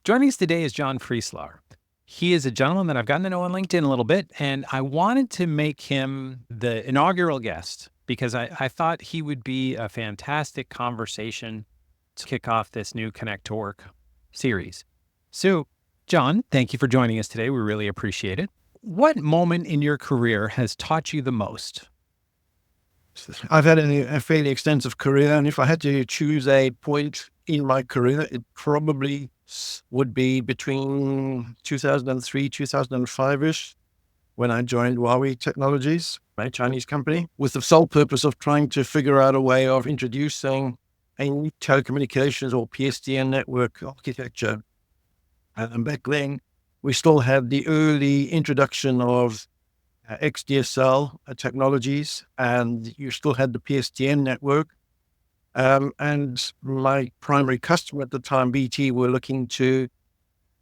Joining us today is John Frieslaar. He is a gentleman that I've gotten to know on LinkedIn a little bit, and I wanted to make him the inaugural guest because I thought he would be a fantastic conversation to kick off this new Connect to Work series. So, John, thank you for joining us today. We really appreciate it. What moment in your career has taught you the most? I've had a fairly extensive career, and if I had to choose a point in my career, it probably would be between 2003, 2005-ish, when I joined Huawei Technologies, a Chinese company, with the sole purpose of trying to figure out a way of introducing a new telecommunications or PSTN network architecture. And back then, we still had the early introduction of XDSL technologies, and you still had the PSTN network. And my primary customer at the time, BT, were looking to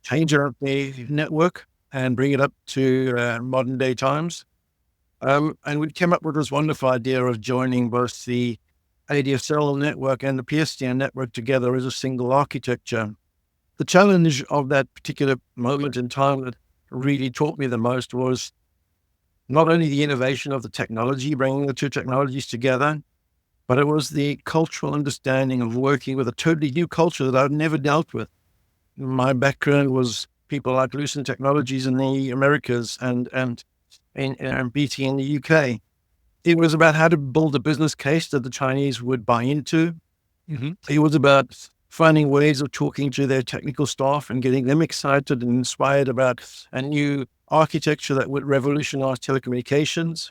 change out the network and bring it up to modern day times. And we came up with this wonderful idea of joining both the ADSL network and the PSTN network together as a single architecture. The challenge of that particular moment in time that really taught me the most was not only the innovation of the technology, bringing the two technologies together, but it was the cultural understanding of working with a totally new culture that I'd never dealt with. My background was people like Lucent Technologies in the Americas and BT in the UK. It was about how to build a business case that the Chinese would buy into. Mm-hmm. It was about finding ways of talking to their technical staff and getting them excited and inspired about a new architecture that would revolutionize telecommunications.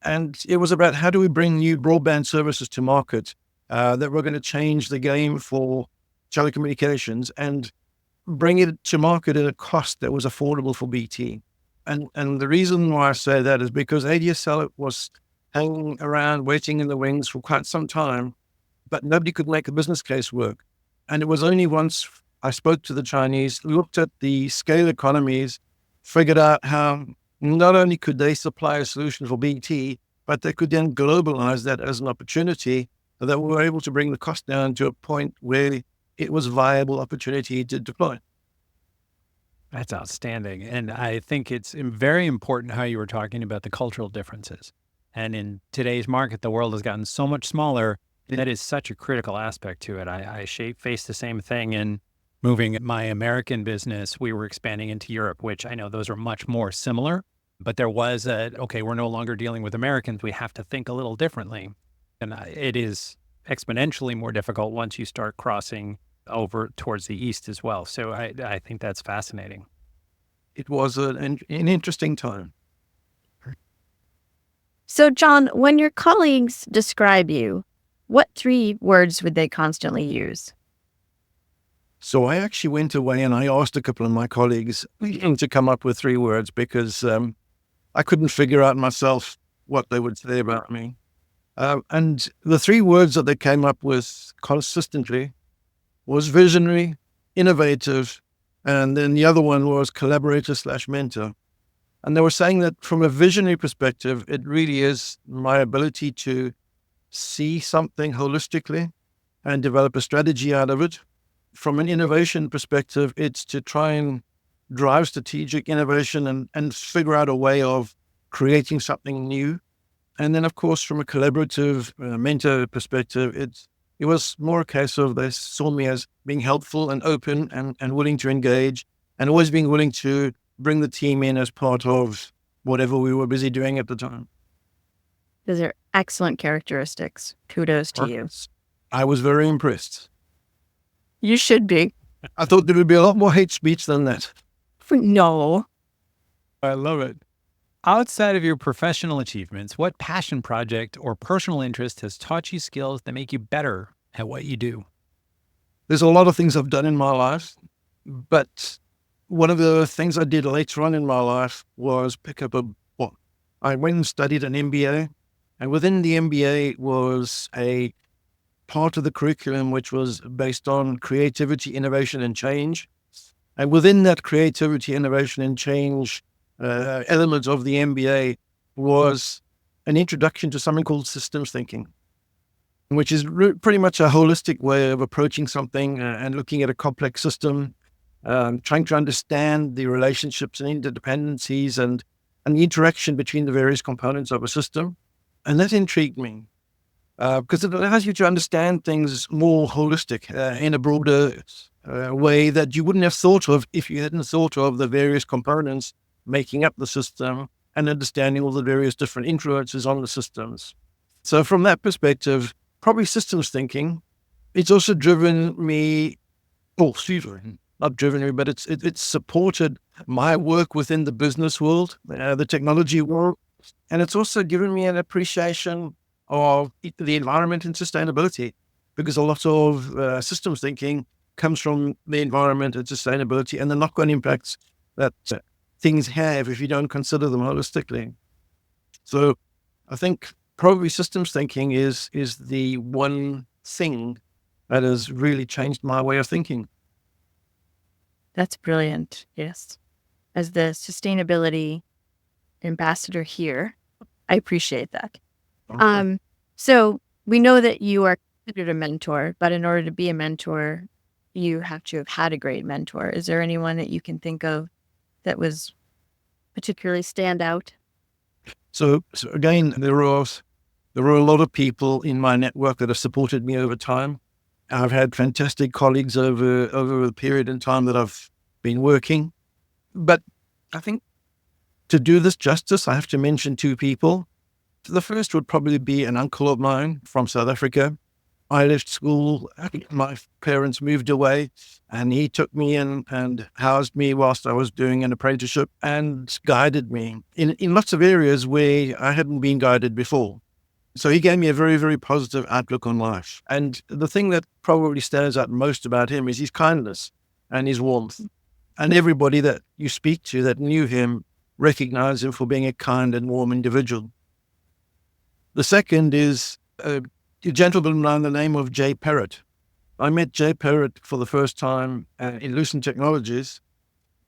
And it was about how do we bring new broadband services to market that were going to change the game for telecommunications and bring it to market at a cost that was affordable for BT. And the reason why I say that is because ADSL was hanging around, waiting in the wings for quite some time, but nobody could make a business case work. And it was only once I spoke to the Chinese, looked at the scale economies, figured out how not only could they supply a solution for BT, but they could then globalize that as an opportunity, that we were able to bring the cost down to a point where it was a viable opportunity to deploy. That's outstanding. And I think it's very important how you were talking about the cultural differences. And in today's market, the world has gotten so much smaller. That is such a critical aspect to it. I faced the same thing in moving my American business. We were expanding into Europe, which I know those are much more similar, but there was okay, we're no longer dealing with Americans. We have to think a little differently. And it is exponentially more difficult once you start crossing over towards the East as well. So I think that's fascinating. It was an interesting time. So, John, when your colleagues describe you, what 3 words would they constantly use? So I actually went away and I asked a couple of my colleagues to come up with 3 words because I couldn't figure out myself what they would say about me. And the 3 words that they came up with consistently was visionary, innovative, and then the other one was collaborator/mentor. And they were saying that from a visionary perspective, it really is my ability to see something holistically and develop a strategy out of it. From an innovation perspective, it's to try and drive strategic innovation and figure out a way of creating something new. And then, of course, from a collaborative mentor perspective, it was more a case of they saw me as being helpful and open and willing to engage and always being willing to bring the team in as part of whatever we were busy doing at the time. Those are excellent characteristics. Kudos to you. I was very impressed. You should be. I thought there would be a lot more hate speech than that. No. I love it. Outside of your professional achievements, what passion project or personal interest has taught you skills that make you better at what you do? There's a lot of things I've done in my life, but one of the things I did later on in my life was pick up I went and studied an MBA, and within the MBA was a part of the curriculum which was based on creativity, innovation, and change. And within that creativity, innovation, and change element of the MBA was an introduction to something called systems thinking, which is pretty much a holistic way of approaching something and looking at a complex system trying to understand the relationships and interdependencies and the interaction between the various components of a system. And that intrigued me because it allows you to understand things more holistic in a broader way that you wouldn't have thought of if you hadn't thought of the various components making up the system and understanding all the various different influences on the systems. So from that perspective, probably systems thinking, it's also driven me, not driven me, but it's supported my work within the business world, the technology world. And it's also given me an appreciation of the environment and sustainability, because a lot of systems thinking comes from the environment and sustainability and the knock-on impacts that things have if you don't consider them holistically. So I think probably systems thinking is the one thing that has really changed my way of thinking. That's brilliant. Yes. As the sustainability ambassador here, I appreciate that. Okay. So we know that you are considered a mentor, but in order to be a mentor, you have to have had a great mentor. Is there anyone that you can think of that was particularly stand out? So again, there are a lot of people in my network that have supported me over time. I've had fantastic colleagues over the period in time that I've been working. But I think to do this justice, I have to mention two people. The first would probably be an uncle of mine from South Africa. I left school, my parents moved away, and he took me in and housed me whilst I was doing an apprenticeship and guided me in lots of areas where I hadn't been guided before. So he gave me a very, very positive outlook on life. And the thing that probably stands out most about him is his kindness and his warmth. And everybody that you speak to that knew him recognized him for being a kind and warm individual. The second is a gentleman by the name of Jay Parrott. I met Jay Parrott for the first time in Lucent Technologies,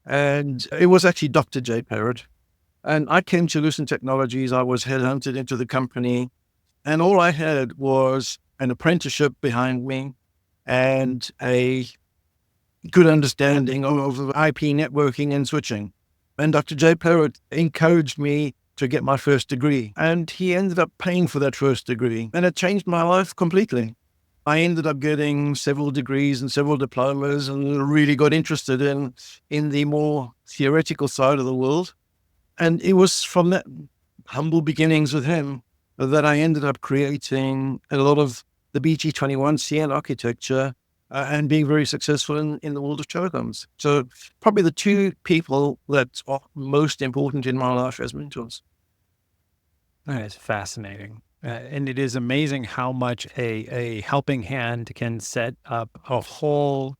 and it was actually Dr. Jay Parrott. And I came to Lucent Technologies, I was headhunted into the company, and all I had was an apprenticeship behind me and a good understanding of IP networking and switching. And Dr. Jay Parrott encouraged me to get my first degree. And he ended up paying for that first degree. And it changed my life completely. I ended up getting several degrees and several diplomas and really got interested in the more theoretical side of the world. And it was from that humble beginnings with him that I ended up creating a lot of the BG21 CN architecture and being very successful in the world of telecoms. So probably the two people that are most important in my life as mentors. That is fascinating. And it is amazing how much a helping hand can set up a whole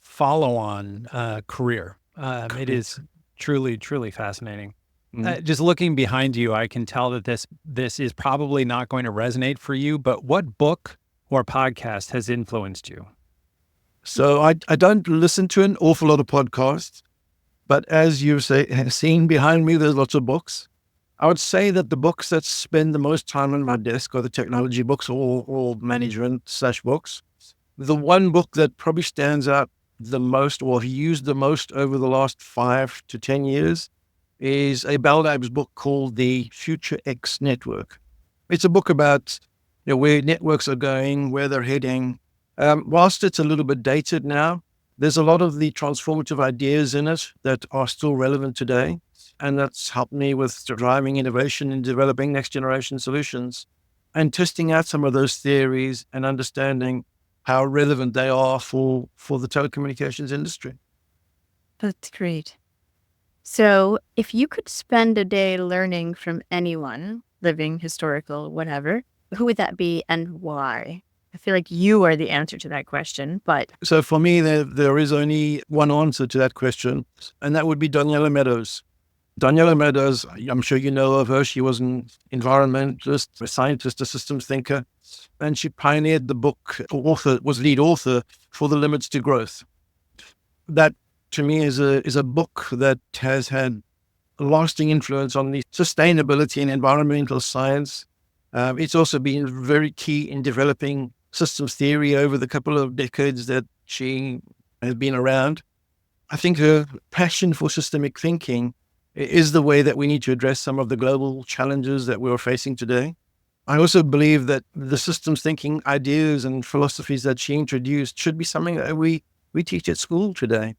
follow-on career. It is truly, truly fascinating. Just looking behind you, I can tell that this is probably not going to resonate for you, but what book or podcast has influenced you? So I don't listen to an awful lot of podcasts, but as you've seen behind me, there's lots of books. I would say that the books that spend the most time on my desk are the technology books or management/books. The one book that probably stands out the most or used the most over the last 5 to 10 years is a Bell Labs book called The Future X Network. It's a book about where networks are going, where they're heading. Whilst it's a little bit dated now, there's a lot of the transformative ideas in it that are still relevant today. And that's helped me with driving innovation and developing next generation solutions and testing out some of those theories and understanding how relevant they are for the telecommunications industry. That's great. So if you could spend a day learning from anyone, living, historical, whatever, who would that be and why? I feel like you are the answer to that question, but So for me, there is only one answer to that question, and that would be Daniela Meadows. Daniela Meadows, I'm sure you know of her. She was an environmentalist, a scientist, a systems thinker, and she pioneered the book, was lead author for The Limits to Growth. That, to me, is a book that has had a lasting influence on the sustainability and environmental science. It's also been very key in developing systems theory over the couple of decades that she has been around. I think a passion for systemic thinking is the way that we need to address some of the global challenges that we're facing today. I also believe that the systems thinking ideas and philosophies that she introduced should be something that we teach at school today.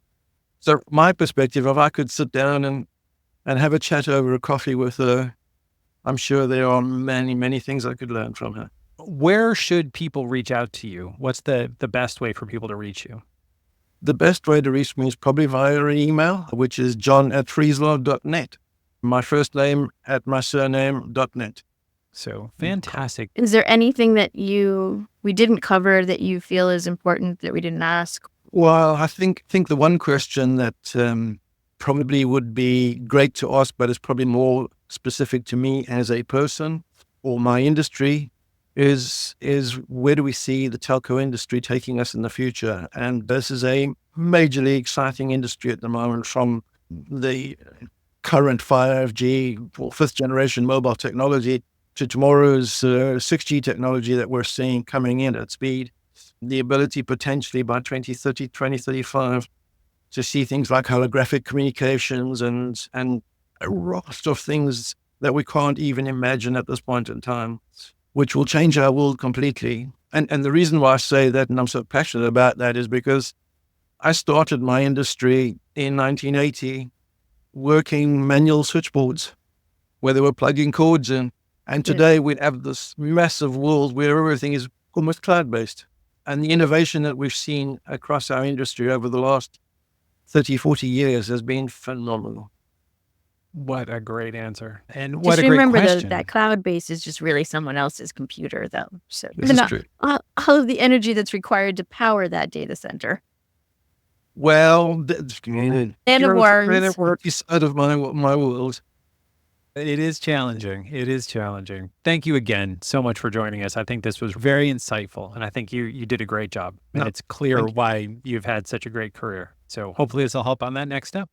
So my perspective, if I could sit down and have a chat over a coffee with her, I'm sure there are many, many things I could learn from her. Where should people reach out to you? What's the best way for people to reach you? The best way to reach me is probably via an email, which is john@frieslaar.net. My first name at my surname.net. So fantastic. Is there anything that we didn't cover that you feel is important that we didn't ask? Well, I think the one question that probably would be great to ask, but is probably more specific to me as a person or my industry, is where do we see the telco industry taking us in the future? And this is a majorly exciting industry at the moment, from the current 5G or fifth generation mobile technology to tomorrow's 6G technology that we're seeing coming in at speed. The ability potentially by 2030, 2035 to see things like holographic communications and a raft of things that we can't even imagine at this point in time, which will change our world completely. And the reason why I say that and I'm so passionate about that is because I started my industry in 1980 working manual switchboards where they were plugging cords in. And today we have this massive world where everything is almost cloud-based. And the innovation that we've seen across our industry over the last 30, 40 years has been phenomenal. What a great answer. And Just what a great remember question. that cloud base is just really someone else's computer, though. So This is true. all of the energy that's required to power that data center. Well, And of words. is out of my world. It is challenging. It is challenging. Thank you again so much for joining us. I think this was very insightful, and I think you did a great job. And No, it's clear thank you. why you've had such a great career. So hopefully this will help on that next step.